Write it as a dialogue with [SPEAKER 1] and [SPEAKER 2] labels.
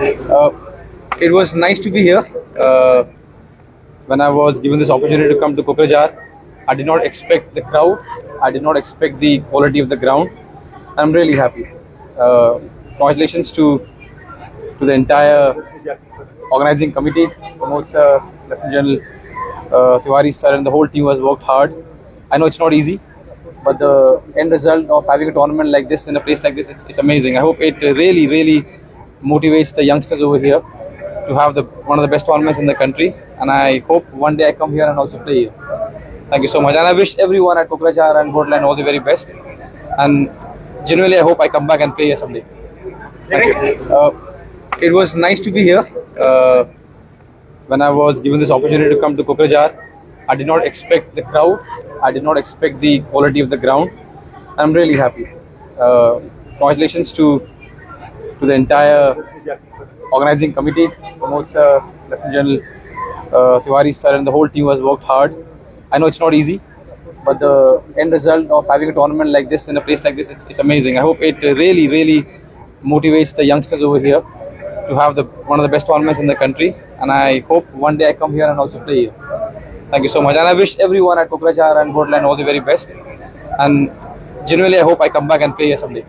[SPEAKER 1] Uh, it was nice to be here. When I was given this opportunity to come to Kokrajhar, I did not expect the crowd. I did not expect the quality of the ground. I'm really happy. Congratulations to the entire organizing committee, Bodosa, Lieutenant General Tiwari sir, and the whole team has worked hard. I know it's not easy, but the end result of having a tournament like this in a place like this, it's amazing. I hope it really motivates the youngsters over here to have one of the best tournaments in the country. And I hope one day I come here and also play here. Thank you so much. And I wish everyone at Kokrajhar and Bodosa all the very best. And genuinely, I hope I come back and play here someday. Thank you. It was nice to be here. When I was given this opportunity to come to Kokrajhar, I did not expect the crowd. I did not expect the quality of the ground. I'm really happy. Congratulations to the entire organizing committee, Bodosa, Lieutenant General Tiwari sir, and the whole team has worked hard. I know it's not easy, but the end result of having a tournament like this in a place like this, it's amazing. I hope it really motivates the youngsters over here to have one of the best tournaments in the country. And I hope one day I come here and also play here. Thank you so much. And I wish everyone at Kokrajhar and Bodosa all the very best. And genuinely, I hope I come back and play here someday.